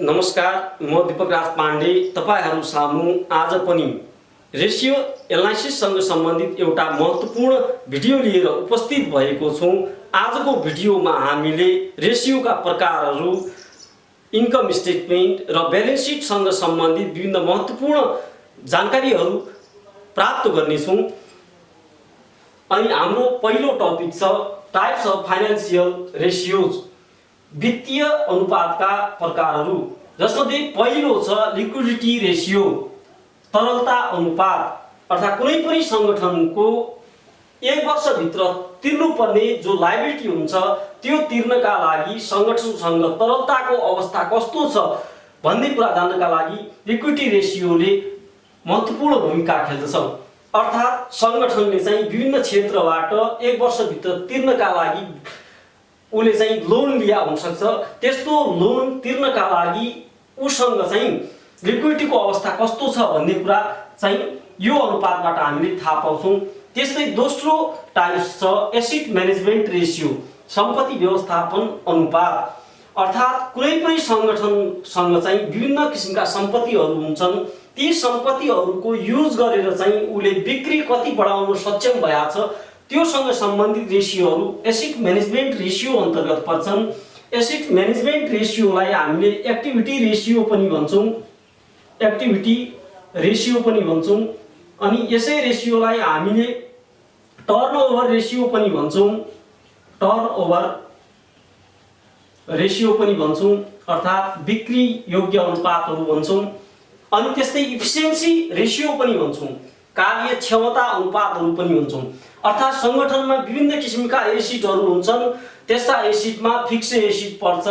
नमस्कार, म दीपक राज पाण्डे तपाईहरु सामु आज पनि रेशियो एनालाइसिससँग सम्बन्धित एउटा महत्त्वपूर्ण भिडियो लिएर उपस्थित भएको छौं। आजको भिडियोमा हामीले रेशियोका प्रकारहरू, इन्कम स्टेटमेन्ट र ब्यालेन्स सिटसँग सम्बन्धित विभिन्न महत्त्वपूर्ण जानकारीहरू प्राप्त गर्नेछौं। अनि हाम्रो पहिलो टपिक छ टाइप्स अफ फाइनान्शियल रेशियोज, वित्तीय अनुपातका प्रकारहरू, जसमध्ये पहिलो छ लिक्विडिटी रेशियो, तरलता अनुपात। अर्थात् कुनै पनि संगठनको एक वर्षभित्र तिर्नुपर्ने जो लायबिलिटी हुन्छ त्यो तिर्नका लागि संगठनसँग तरलताको अवस्था कस्तो छ भन्ने कुरा जान्नका लागि लिक्विडिटी रेशियोले महत्त्वपूर्ण भूमिका खेल्दछ। अर्थात् संगठनले चाहिँ विभिन्न क्षेत्रबाट एक वर्षभित्र तिर्नका लागि उले चाहिँ लोन लिया हुन सक्छ। त्यस्तो लोन तिर्नका लागि उसँग चाहिँ लिक्विडिटीको अवस्था कस्तो छ भन्ने कुरा चाहिँ यो अनुपातबाट हामीले थाहा पाउँछौं। त्यस्तै दोस्रो टाइप छ एसेट म्यानेजमेन्ट रेशियो, सम्पत्ति व्यवस्थापन अनुपात। अर्थात् कुनै पनि संगठनसँग चाहिँ विभिन्न किसिमका सम्पत्तिहरू हुन्छन्। ती सम्पत्तिहरूको युज गरेर चाहिँ उले बिक्री कति बढाउन सक्षम भएको छ त्योसँग सम्बन्धित रेशियोहरू एसेट म्यानेजमेन्ट रेशियो अन्तर्गत पर्छन्। एसेट म्यानेजमेन्ट रेशियोलाई हामीले एक्टिभिटी रेशियो पनि भन्छौं, अनि यसै रेशियोलाई हामीले टर्नओभर रेशियो पनि भन्छौं, अर्थात् बिक्री योग्य अनुपातहरू भन्छौं। अनि त्यस्तै इफिसिएन्सी रेशियो पनि भन्छौं, कार्य क्षमता अनुपातहरू पनि भन्छौं। अर्थात् संगठनमा विभिन्न किसिमका एसेटहरू हुन्छन्। त्यस्ता एसेटमा फिक्स एसेट पर्छ,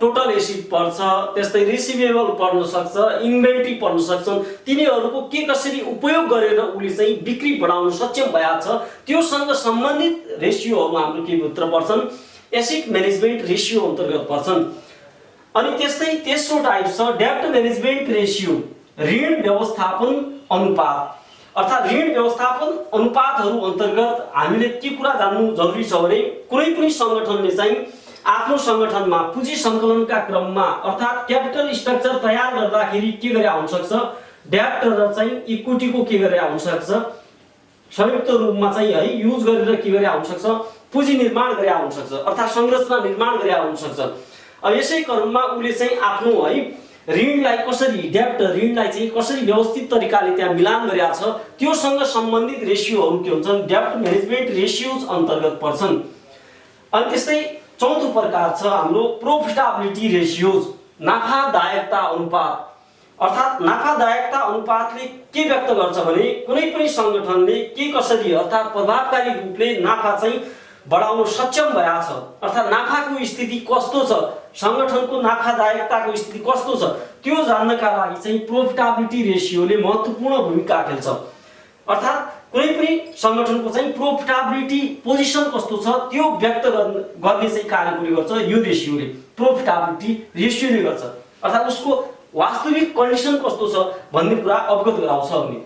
टोटल एसेट पर्छ, त्यस्तै रिसिभेबल पर्न सक्छ, इन्भेन्टरी पर्न सक्छन्। तिनीहरूको के कसरी उपयोग गरेर उले चाहिँ बिक्री बढाउन सक्षम भएको छ त्योसँग सम्बन्धित रेशियोहरू हाम्रो के भित्र पर्छन्, एसेट म्यानेजमेन्ट रेशियो अन्तर्गत पर्छन्। अनि त्यस्तै तेस्रो टाइप छ डेब्ट म्यानेजमेन्ट रेशियो, ऋण व्यवस्थापन अनुपात। अर्थात् ऋण व्यवस्थापन अनुपातहरू अन्तर्गत हामीले के कुरा जान्नु जरुरी छ भने कुनै पनि संगठनले चाहिँ आफ्नो संगठनमा पुँजी सङ्कलनका क्रममा अर्थात् क्यापिटल स्ट्रक्चर तयार गर्दाखेरि के गरे हुन सक्छ, डेब्ट र चाहिँ इक्विटीको के गरे हुन सक्छ, संयुक्त रूपमा चाहिँ है युज गरेर के गरे हुन सक्छ, पुँजी निर्माण गरे हुन सक्छ, अर्थात् संरचना निर्माण गरे हुन सक्छ। अब यसै क्रममा उले चाहिँ आफ्नो है ऋणलाई कसरी डेब्ट ऋणलाई चाहिँ कसरी व्यवस्थित तरिकाले त्यहाँ मिलान गरेको छ त्योसँग सम्बन्धित रेशियोहरू के हुन्छन्, डेब्ट म्यानेजमेन्ट रेशियोज अन्तर्गत पर्छन्। अनि त्यस्तै चौथो प्रकार छ हाम्रो प्रोफिटेबिलिटी रेशियोज, नाफादायकता अनुपात। अर्थात् नाफादायकता अनुपातले के व्यक्त गर्छ भने कुनै पनि संगठनले के कसरी अर्थात् प्रभावकारी रूपले नाफा चाहिँ बढाउन सक्षम भएको छ, अर्थात् नाफाको स्थिति कस्तो छ, संगठनको नाफादायकताको स्थिति कस्तो छ त्यो जान्नका लागि चाहिँ प्रोफिटेबिलिटी रेशियोले महत्त्वपूर्ण भूमिका खेल्छ। अर्थात् कुनै पनि संगठनको चाहिँ प्रोफिटेबिलिटी पोजिसन कस्तो छ त्यो व्यक्त गर्ने चाहिँ कार्य पनि गर्छ यो रेशियोले, प्रोफिटेबिलिटी रेशियोले गर्छ। अर्थात् उसको वास्तविक कन्डिसन कस्तो छ भन्ने कुरा अवगत गराउँछ। अनि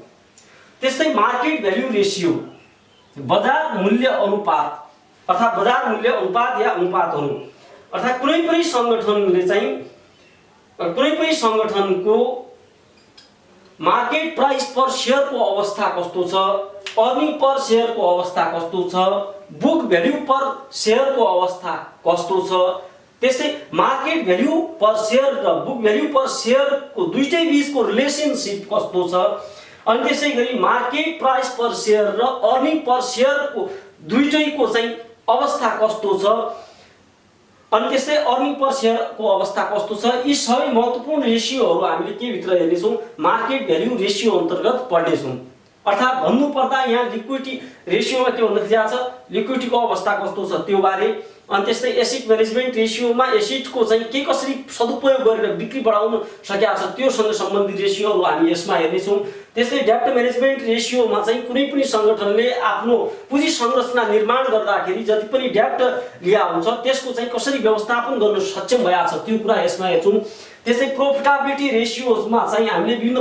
त्यस्तै मार्केट भ्याल्यु रेशियो, बजार मूल्य अनुपात, अर्थात् बजार मूल्य अनुपात या अनुपातहरू। अर्थात् कुनै पनि संगठनले चाहिँ कुनै पनि संगठनको मार्केट प्राइस पर शेयरको अवस्था कस्तो छ, अर्निङ पर शेयरको अवस्था कस्तो छ, बुक भ्याल्यु पर शेयरको अवस्था कस्तो छ, त्यस्तै मार्केट भ्याल्यु पर शेयर र बुक भ्याल्यु पर शेयरको दुईटै बीचको रिलेसनशिप कस्तो छ, अनि त्यसै गरी मार्केट प्राइस पर शेयर र अर्निङ पर शेयरको दुईटैको चाहिँ अवस्था कस्तो छ, अनि त्यस्तै अर्निङ पर शेयरको अवस्था कस्तो छ, यी सबै महत्त्वपूर्ण रेशियोहरू हामीले के भित्र हेर्नेछौँ, मार्केट भ्याल्यु रेशियो अन्तर्गत पढ्नेछौँ। अर्थात् भन्नुपर्दा यहाँ लिक्विडिटी रेशियोमा के भन्न खोजिएको छ, लिक्विडिटीको अवस्था कस्तो छ त्यो बारे। अनि त्यस्तै एसेट म्यानेजमेन्ट रेशियोमा एसेटको चाहिँ के कसरी सदुपयोग गरेर बिक्री बढाउन सकेको छ त्योसँग सम्बन्धित रेशियोहरू हामी यसमा हेर्नेछौँ। त्यस्तै डेब्ट म्यानेजमेन्ट रेशियोमा चाहिँ कुनै पनि संगठनले आफ्नो पुँजी संरचना निर्माण गर्दाखेरि जति पनि डेब्ट लिया हुन्छ त्यसको चाहिँ कसरी व्यवस्थापन गर्न सक्षम भएको छ त्यो कुरा यसमा हेर्छौँ। त्यस्तै प्रोफिटेबिलिटी रेशियोजमा चाहिँ हामीले विभिन्न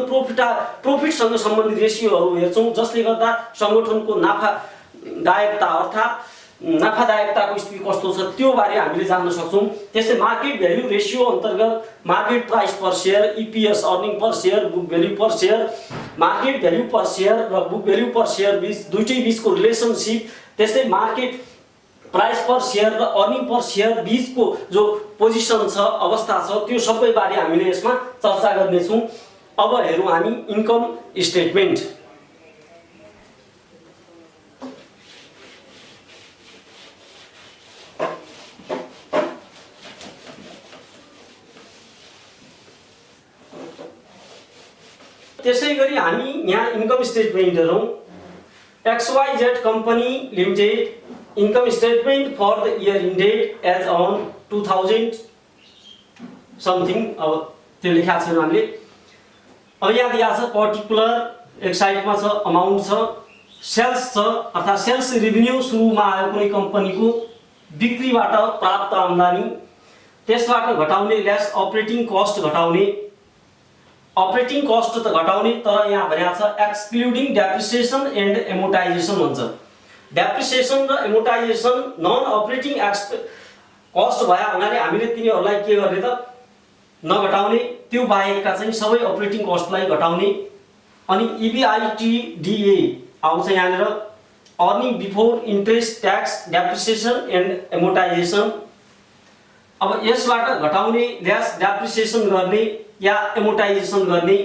प्रॉफिटसँग सम्बन्धित रेशियोहरू हेर्छौँ जसले गर्दा संगठनको नाफादायकता अर्थात् नाफादायकताको स्थिति कस्तो छ त्यो बारे हामीले जान्न सक्छौँ। त्यस्तै मार्केट भ्यालु रेसियो अन्तर्गत market price per share, EPS earning per share, book value per share, market value per share र बुक भ्यालु पर सेयर बीच दुईटै बीचको रिलेसनसिप, त्यस्तै मार्केट प्राइस पर सेयर र अर्निङ पर सेयर बीचको जो position छ, अवस्था छ, त्यो सबै बारे हामीले यसमा चर्चा गर्नेछौँ। अब हेरौँ हामी इन्कम स्टेटमेन्ट। त्यसै गरी हामी यहाँ इन्कम स्टेटमेन्ट हेरौँ। XYZ company limited income statement for the year ended as on 2000 something, अब त्यो लेखाएको छैन हामीले। अब यहाँ दिएको छ पर्टिकुलर, एक साइडमा छ अमाउन्ट छ, सेल्स छ, अर्थात् सेल्स रेभिन्यू सुरुमा आयो कुनै कम्पनीको बिक्रीबाट प्राप्त आम्दानी, त्यसबाट घटाउने लेस अपरेटिङ कस्ट घटाउने, अपरेटिङ कस्ट त घटाउने, तर यहाँ भनेको छ एक्सक्लुडिङ डेप्रिसिएसन एन्ड एमोर्टाइजेसन भन्छ। डेप्रिसिएसन र एमोर्टाइजेसन नन अपरेटिङ कस्ट भए हुनाले हामीले तिनीहरूलाई के गर्ने त नघटाउने, त्यो बाहेकका चाहिँ सबै अपरेटिङ कस्टलाई घटाउने। अनि EBITDA आउँछ यहाँनिर, earning before interest tax depreciation and amortisation. अब यसबाट घटाउने, लेस डेप्रिसिएसन गर्ने या एमोर्टाइजेसन गर्ने।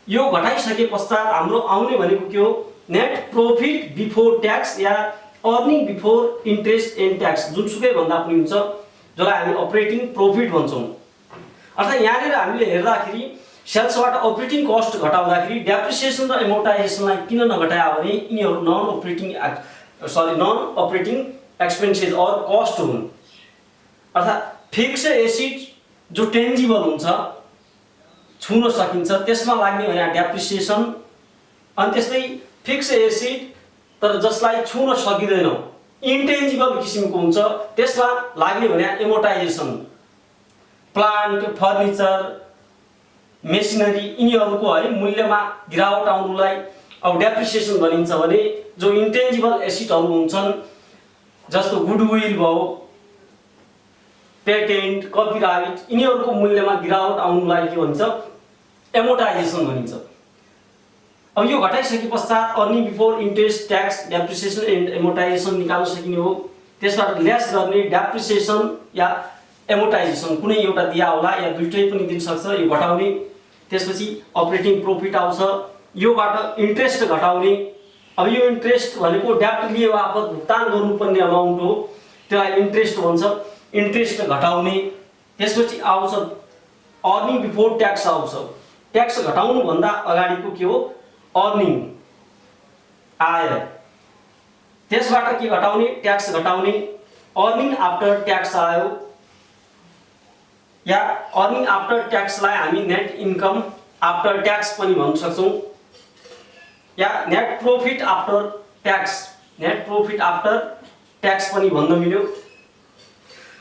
यो घटाइसके पश्चात हाम्रो आउने भनेको के हो, net profit before tax yeah earning before interest and tax, जुनसुकै भन्दा पनि हुन्छ, जसलाई हामी अपरेटिङ प्रॉफिट भन्छौँ। अर्थात् यहाँनिर हामीले हेर्दाखेरि सेल्सबाट अपरेटिङ कस्ट घटाउँदाखेरि डेप्रिसिएसन र एमोर्टाइजेसनलाई किन नघटायो भने यिनीहरू non operating expenses or cost हुन्। अर्थात् फिक्स एसेट जो टेन्जिबल हुन्छ, छुन सकिन्छ, त्यसमा लाग्ने भने डेप्रिसिएसन, अनि त्यस्तै फिक्स एसेट तर जसलाई छुन सकिँदैन, इन्टेन्जिबल किसिमको हुन्छ, त्यसमा लाग्ने भने एमोर्टाइजेसन। प्लान्ट, फर्निचर, मेसिनरी यिनीहरूको है मूल्यमा गिरावट आउनुलाई अब डेप्रिसिएसन भनिन्छ भने जो इन्टेन्जिबल एसेटहरू हुन्छन् जस्तो गुडविल भयो, पेटेन्ट, कपिराइट, यिनीहरूको मूल्यमा गिरावट आउनुलाई के भन्छ, एमोर्टाइजेसन भनिन्छ। अब यो घटाइसके पश्चात earning before interest tax depreciation and amortisation निकाल्न सकिने हो। त्यसबाट लेस गर्ने डेप्रिसिएसन या एमोर्टाइजेसन कुनै एउटा दिया होला या दुईटै पनि दिन सक्छ, यो घटाउने। त्यसपछि अपरेटिङ प्रॉफिट आउँछ, योबाट इन्ट्रेस्ट घटाउने। अब यो इन्ट्रेस्ट भनेको डेप्ट लिए बापत भुक्तान गर्नुपर्ने अमाउन्ट हो, त्यसलाई इन्ट्रेस्ट भन्छ, इन्ट्रेस्ट घटाउने। त्यसपछि आउँछ अर्निङ बिफोर ट्याक्स आउँछ, ट्याक्स घटाउनु भन्दा अगाडिको के हो, अर्निङ आय, त्यसबाट के घटाउने, ट्याक्स घटाउने। अर्निङ आफ्टर ट्याक्स आयो या अर्निङ आफ्टर ट्याक्सलाई हामी नेट इन्कम आफ्टर ट्याक्स पनि भन्न सक्छौँ या net profit after tax, net profit after tax पनि भन्न मिल्यो।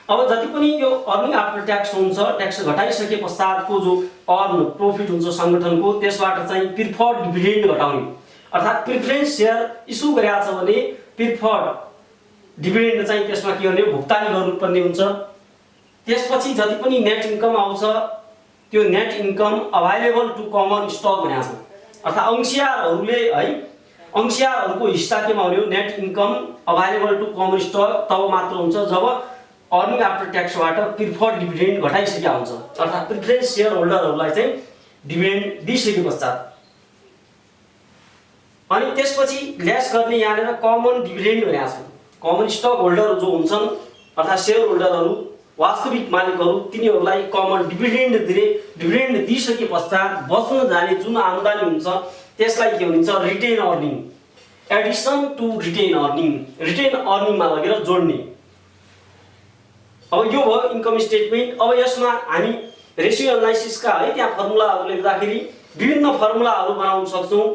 अब जति पनि यो अर्निङ आफ्टर ट्याक्स हुन्छ, ट्याक्स घटाइसके पश्चातको जो अर्न प्रॉफिट हुन्छ सङ्गठनको, त्यसबाट चाहिँ प्रिफर्ड डिभिडेन्ड घटाउने। अर्थात् प्रिफरेन्स सेयर इस्यु गरेको छ भने प्रिफर्ड डिभिडेन्ड चाहिँ त्यसमा के गर्ने, भुक्तानी गर्नुपर्ने हुन्छ। त्यसपछि जति पनि नेट इन्कम आउँछ, त्यो net income available to common stock भनेको छ। अर्थात् अंशियारहरूले है, अंशियारहरूको हिस्सा केमा हुने हो, net income available to common stock तब मात्र हुन्छ जब अर्निङ आफ्टर ट्याक्सबाट प्रिफर्ड डिभिडेन्ड घटाइसकेका हुन्छ। अर्थात् प्रिफरेन्स सेयर होल्डरहरूलाई चाहिँ डिभिडेन्ड दिइसके पश्चात। अनि त्यसपछि लेस गर्ने यहाँनिर कमन डिभिडेन्ड भनेको छ। कमन स्टक होल्डर जो हुन्छन् अर्थात् सेयर होल्डरहरू, वास्तविक मालिकहरू, तिनीहरूलाई कमन डिभिडेन्ड डिभिडेन्ड दिइसके पश्चात बच्न जाने जुन आम्दानी हुन्छ त्यसलाई के भनिन्छ, retain earning, addition to retain earning, retain अर्निङमा लगेर जोड्ने। अब यो भयो इन्कम स्टेटमेन्ट। अब यसमा हामी रेसियो एनालाइसिसका है त्यहाँ फर्मुलाहरू लेख्दाखेरि विभिन्न फर्मुलाहरू बनाउन सक्छौँ।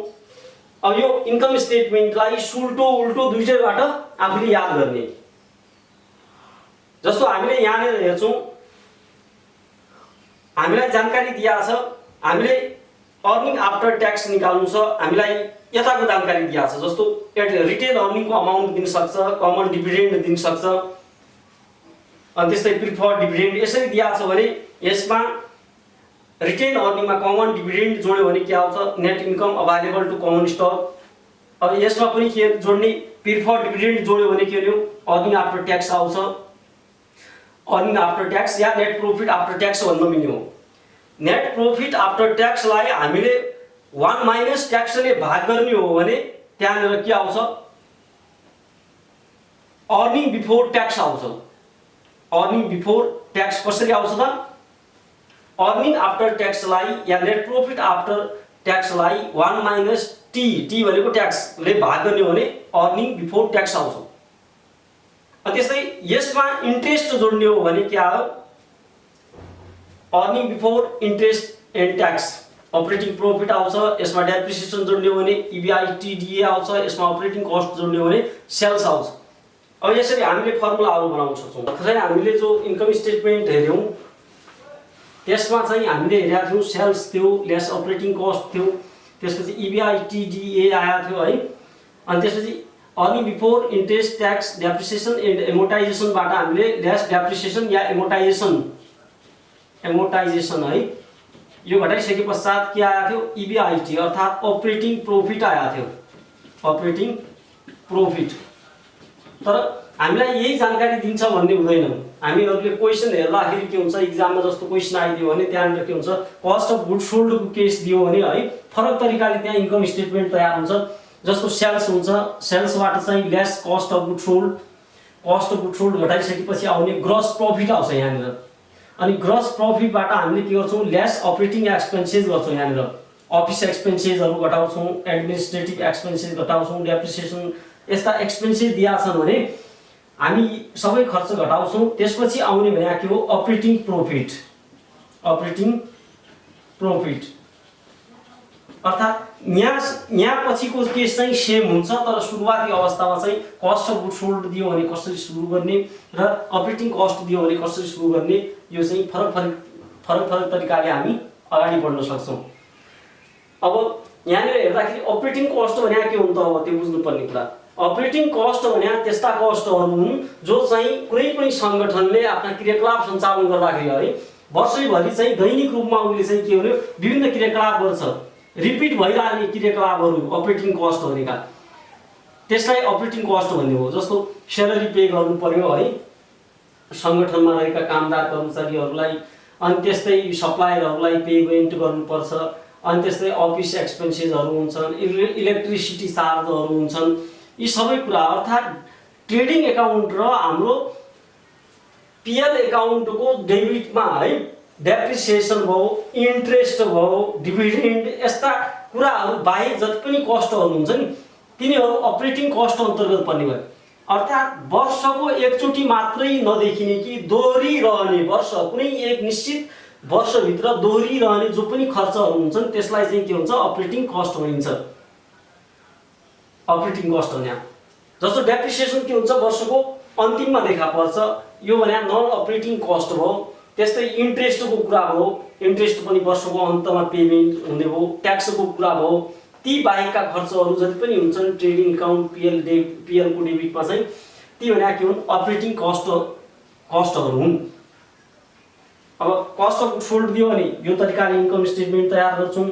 अब यो इन्कम स्टेटमेन्टलाई सुल्टो उल्टो दुईटैबाट आफूले याद गर्ने। जस्तो हामीले यहाँनिर हेर्छौँ, हामीलाई जानकारी दिएको छ, हामीले अर्निङ आफ्टर ट्याक्स निकाल्नु छ हामीलाई यताको जानकारी दिएको छ जस्तो रिटेन अर्निङको अमाउन्ट दिन सक्छ, कमन डिभिडेन्ड दिन सक्छ, अनि त्यस्तै प्रिफर्ड डिभिडेन्ड यसरी दिएको छ भने यसमा रिटेन अर्निङमा कमन डिभिडेन्ड जोड्यो भने के आउँछ net income available to common stock. अब यसमा पनि के जोड्ने प्रिफर्ड डिभिडेन्ड जोड्यो भने के हो अर्निङ आफ्टर ट्याक्स आउँछ। अर्निङ आफ्टर ट्याक्स या नेट प्रॉफिट आफ्टर ट्याक्स भन्न मिल्ने हो। नेट प्रॉफिट आफ्टर ट्याक्सलाई हामीले 1 माइनस ट्याक्सले भाग गर्ने हो भने त्यहाँनिर के आउँछ अर्निङ बिफोर ट्याक्स आउँछ। अर्निङ बिफोर ट्याक्स कसरी आउँछ त अर्निङ आफ्टर ट्याक्सलाई या नेट प्रॉफिट आफ्टर ट्याक्सलाई 1 माइनस टी भनेको ट्याक्सले भाग गर्ने हो भने अर्निङ बिफोर ट्याक्स आउँछ। त्यस्तै यसमा इन्ट्रेस्ट जोड्ने हो भने के आयो earning before interest and tax operating profit आउँछ। यसमा डेप्रिसिएसन जोड्ने हो भने इबिआइटिडिए आउँछ। यसमा अपरेटिङ कस्ट जोड्ने हो भने सेल्स आउँछ। अब यसरी हामीले फर्मुलाहरू बनाउन सक्छौँ। खै हामीले जो इन्कम स्टेटमेन्ट हेर्यौँ त्यसमा चाहिँ हामीले हेरेका थियौँ सेल्स थियो लेस अपरेटिङ कस्ट थियो, त्यसपछि इबिआइटिडिए आएको थियो है। अनि त्यसपछि earning before interest tax depreciation and एमोर्टाइजेसनबाट हामीले लेस डेप्रिसिएसन या एमोर्टाइजेसन है यो घटाइसके पश्चात के आएको थियो इबिआइटी अर्थात् अपरेटिङ प्रॉफिट आएको थियो अपरेटिङ प्रॉफिट। तर हामीलाई यही जानकारी दिन्छ भन्ने हुँदैन। हामीहरूले क्वेसन हेर्दाखेरि के हुन्छ इक्जाममा जस्तो क्वेसन आइदियो भने त्यहाँनिर के हुन्छ कस्ट अफ गुड सोल्डको केस दियो भने है फरक तरिकाले त्यहाँ इन्कम स्टेटमेन्ट तयार हुन्छ। जस्तो सेल्स हुन्छ सेल्सबाट चाहिँ less cost of good sold, cost of good sold घटाइसकेपछि आउने ग्रस प्रॉफिट आउँछ यहाँनिर। अनि ग्रस प्रॉफिटबाट हामीले के गर्छौँ लेस अपरेटिङ एक्सपेन्सेस गर्छौँ। यहाँनिर अफिस एक्सपेन्सेसहरू घटाउँछौँ, एडमिनिस्ट्रेटिभ एक्सपेन्सेस घटाउँछौँ, डेप्रिसिएसन यस्ता एक्सपेन्सेस दिएका छन् भने हामी सबै खर्च घटाउँछौँ। त्यसपछि आउने भने के हो अपरेटिङ प्रॉफिट। अपरेटिङ प्रॉफिट अर्थात् यहाँ पछिको केस चाहिँ सेम हुन्छ तर सुरुवाती अवस्थामा चाहिँ कस्ट अफ गुड सोल्ड दियो भने कसरी सुरु गर्ने र अपरेटिङ कस्ट दियो भने कसरी सुरु गर्ने यो चाहिँ फरक तरिकाले हामी अगाडि बढ्न सक्छौँ। अब यहाँनिर हेर्दाखेरि अपरेटिङ कस्ट भने के हुन्छ अब त्यो बुझ्नुपर्ने कुरा। अपरेटिङ कस्ट भने त्यस्ता कस्टहरू हुन् जो चाहिँ कुनै पनि सङ्गठनले आफ्ना क्रियाकलाप सञ्चालन गर्दाखेरि है वर्षैभरि चाहिँ दैनिक रूपमा उसले चाहिँ के भन्यो विभिन्न क्रियाकलाप गर्छ, रिपिट भइरहने क्रियाकलापहरू अपरेटिङ कस्ट भनेका त्यसलाई अपरेटिङ कस्ट भन्ने हो। जस्तो स्यालेरी पे गर्नु पर्यो है सङ्गठनमा रहेका कामदार कर्मचारीहरूलाई, अनि त्यस्तै सप्लायरहरूलाई पेमेन्ट गर्नुपर्छ, अनि त्यस्तै अफिस एक्सपेन्सेसहरू हुन्छन्, इलेक्ट्रिसिटी चार्जहरू हुन्छन्। यी सबै कुरा अर्थात् ट्रेडिङ एकाउन्ट र हाम्रो पिएल एकाउन्टको डेबिटमा है डेप्रिसिएसन भयो, इन्ट्रेस्ट भयो, डिभिडेन्ड यस्ता कुराहरू बाहेक जति पनि कस्टहरू हुन्छ नि तिनीहरू अपरेटिङ कस्ट अन्तर्गत पर्ने भयो। अर्थात् वर्षको एकचोटि मात्रै नदेखिने कि दोहोरिरहने वर्ष कुनै एक निश्चित वर्षभित्र दोहोरिरहने जो पनि खर्चहरू हुन्छन् त्यसलाई चाहिँ के हुन्छ अपरेटिङ कस्ट भनिन्छ। अपरेटिङ कस्ट भने जस्तो डेप्रिसिएसन के हुन्छ वर्षको अन्तिममा देखा पर्छ यो भने नन अपरेटिङ कस्ट भयो। त्यस्तै इन्ट्रेस्टको कुरा भयो, इन्ट्रेस्ट पनि वर्षको अन्तमा पेमेन्ट हुने भयो। ट्याक्सको कुरा भयो, ती बाहेकका खर्चहरू जति पनि हुन्छन् ट्रेडिङ एकाउन्ट पिएलको डेबिटमा चाहिँ ती भने के हुन् अपरेटिङ कस्टहरू हुन्। अब कस्ट अफ गुड सोल्ड दियो भने यो तरिकाले इन्कम स्टेटमेन्ट तयार गर्छौँ।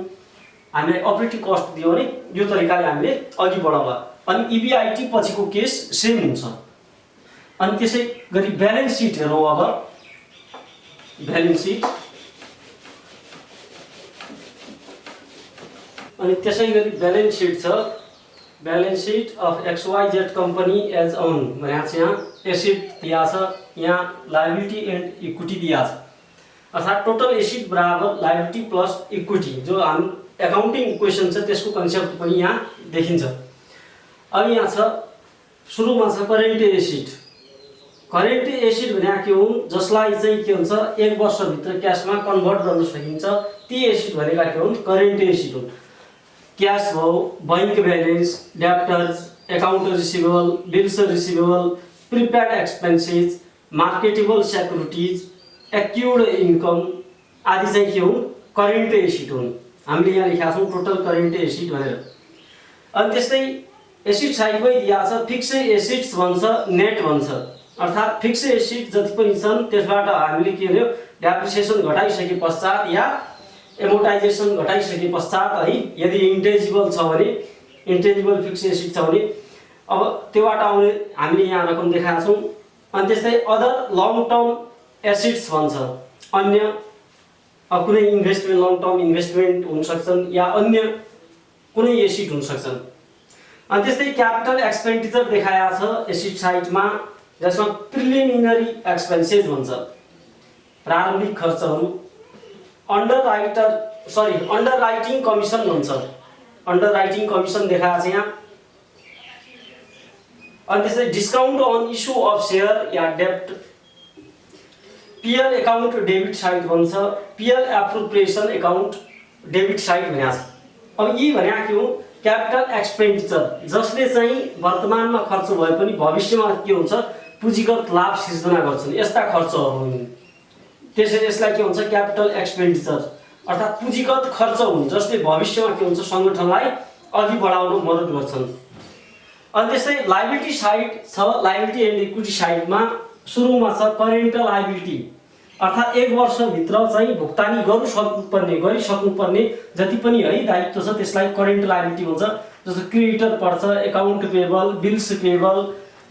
हामीले अपरेटिङ कस्ट दियो भने यो तरिकाले हामीले अघि बढाउला। अनि इबिआइटी पछिको केस सेम हुन्छ। अनि त्यसै गरी ब्यालेन्स सिट हेरौँ। अब ब्यालेन्स सिट अनि त्यसै गरी ब्यालेन्स सिट छ balance sheet of XYZ company as on भनेको छ। यहाँ एसेट दिया छ, यहाँ लायबिलिटी एन्ड इक्विटी दिया छ। अर्थात् टोटल एसेट बराबर लायबिलिटी प्लस इक्विटी जो हामी एकाउन्टिङ इक्वेसन छ त्यसको कन्सेप्ट पनि यहाँ देखिन्छ। अब यहाँ छ सुरुमा छ करेन्ट एसेट। करेन्ट एसेट भने के हुन् जसलाई चाहिँ के हुन्छ एक वर्षभित्र क्यासमा कन्भर्ट गर्न सकिन्छ ती एसेट भनेका के हुन् करेन्ट एसेट हुन्। क्यास भयो, bank balance, debtors, account receivable, bills receivable, prepaid expenses, marketable securities, accrued income आदि चाहिँ के हुन् करेन्ट एसेट हुन् हामीले यहाँ लेखेका छौँ टोटल करेन्ट एसिड भनेर। अनि त्यस्तै एसिड साइडमै दिएको छ फिक्स्ड एसिड्स भन्छ, नेट भन्छ। अर्थात् फिक्स्ड एसिड जति पनि छन् त्यसबाट हामीले के गर्यो डेप्रिसिएसन घटाइसके पश्चात या एमोर्टाइजेसन घटाइसके पश्चात है, यदि इन्टेजिबल छ भने, इन्टेजिबल फिक्स्ड एसिड छ भने अब त्योबाट आउने हामीले यहाँ रकम देखाएका छौँ। अनि त्यस्तै अदर लङ टर्म एसिड्स भन्छ, अन्य कुनै इन्भेस्टमेन्ट लङ टर्म इन्भेस्टमेन्ट हुन सक्छन् या अन्य कुनै एसिड हुन सक्छन्। अनि त्यस्तै क्यापिटल एक्सपेन्डिचर देखाएको छ एसिड साइडमा, जसमा प्रिलिमिनरी एक्सपेन्सेस भन्छ, प्रारम्भिक खर्चहरू। अन्डर राइटिङ कमिसन भन्छ, अन्डर राइटिङ कमिसन देखाएको छ यहाँ। अनि त्यस्तै discount on issue of share या डेब्ट, पिएल एकाउन्ट डेबिट साइड भन्छ, PL appropriation account debit side भनेको छ। अब यी भनेको के हो क्यापिटल एक्सपेन्डिचर, जसले चाहिँ वर्तमानमा खर्च भए पनि भविष्यमा के हुन्छ पुँजीगत लाभ सिर्जना गर्छन्, यस्ता खर्चहरू हुन्। त्यसैले यसलाई के भन्छ क्यापिटल एक्सपेन्डिचर, अर्थात् पुँजीगत खर्च हुन् जसले भविष्यमा के हुन्छ सङ्गठनलाई अघि बढाउन मद्दत गर्छन्। अनि त्यस्तै लायबिलिटी साइड छ, लायबिलिटी एन्ड इक्विटी साइडमा सुरुमा छ करेन्ट लायबिलिटी, अर्थात् 1 वर्षभित्र चाहिँ भुक्तानी गरिसक्नुपर्ने जति पनि है दायित्व छ त्यसलाई करेन्ट लायबिलिटी भन्छ। जस्तो क्रेडिटर पर्छ, account payable, bills payable,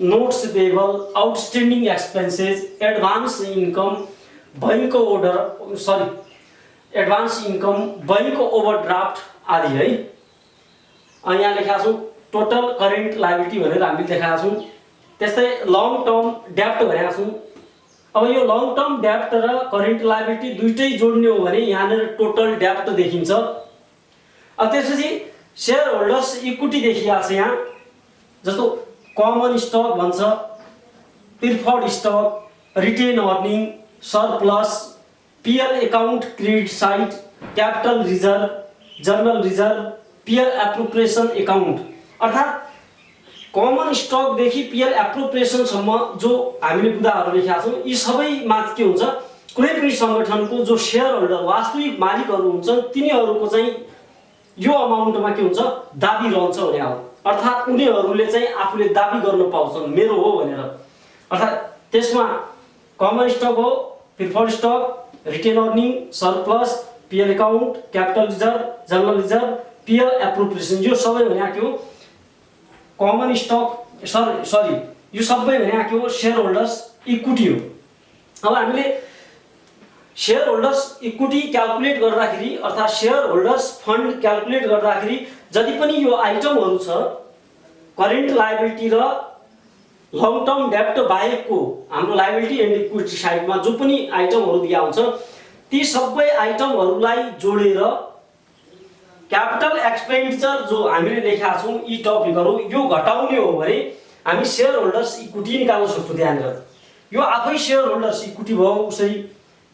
notes payable, outstanding expenses, advance income, advance income, bank overdraft आदि है। अनि यहाँ लेखेका छौँ टोटल करेन्ट लायबिलिटी भनेर हामीले देखाएका छौँ। त्यस्तै लङ टर्म डेब्ट भनेका छौँ। अब यो लङ टर्म डेब्ट र करेन्ट लायबिलिटी दुइटै जोड्ने हो भने यहाँनिर टोटल डेब्ट देखिन्छ। अब त्यसपछि सेयर होल्डर्स इक्विटी देखिएको छ यहाँ, जस्तो कमन स्टक भन्छ, preferred stock, retain earning, surplus, PL account credit side, capital reserve, general reserve, PL appropriation account. अर्थात् कमन स्टकदेखि पिएल एप्रोप्रिएसनसम्म जो हामीले बुदाहरू लेखेका छौँ, यी सबैमा के हुन्छ कुनै पनि सङ्गठनको जो सेयर होल्डर वास्तविक मालिकहरू हुन्छन् तिनीहरूको चाहिँ यो अमाउन्टमा के हुन्छ दाबी रहन्छ भने हो। अर्थात् उनीहरूले चाहिँ आफूले दाबी गर्न पाउँछन् मेरो हो भनेर। अर्थात् त्यसमा कमन स्टक हो, preferred stock, retain earning, surplus, PL account, capital reserve, general reserve, PL appropriation, यो सबै भने के हो कमन स्टक यो सबै भने के हो सेयर होल्डर्स इक्विटी हो। अब हामीले सेयर होल्डर्स इक्विटी क्याल्कुलेट गर्दाखेरि अर्थात् सेयर होल्डर्स फन्ड क्याल्कुलेट गर्दाखेरि जति पनि यो आइटमहरू छ करेन्ट लायबिलिटी र लङ टर्म डेब्ट बाहेकको हाम्रो लायबिलिटी एन्ड इक्विटी साइडमा जो पनि आइटमहरू दिया हुन्छ ती सबै आइटमहरूलाई जोडेर क्यापिटल एक्सपेन्डिचर जो हामीले लेखेका छौँ यी टपिकहरू यो घटाउने हो भने हामी सेयर होल्डर्स इक्विटी निकाल्न सक्छौँ। त्यहाँनिर यो आफै सेयर होल्डर्स इक्विटी भयो उसै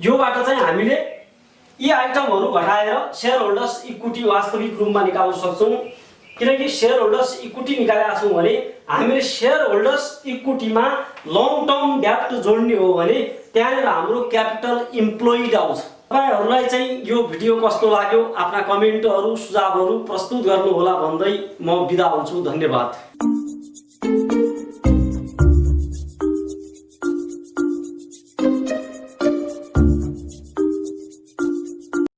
योबाट चाहिँ हामीले यी आइटमहरू घटाएर सेयर होल्डर्स इक्विटी वास्तविक रूपमा निकाल्न सक्छौँ। किनकि सेयर होल्डर्स इक्विटी निकालेका छौँ भने हामीले सेयर होल्डर्स इक्विटीमा लङ टर्म डेब्ट जोड्ने हो भने त्यहाँनिर हाम्रो क्यापिटल इम्प्लोइड आउँछ। तपाईहरुलाई चाहिँ यो भिडियो कस्तो लाग्यो आफ्ना कमेन्टहरू सुझावहरू प्रस्तुत गर्नुहोला भन्दै म बिदा हुन्छु। धन्यवाद।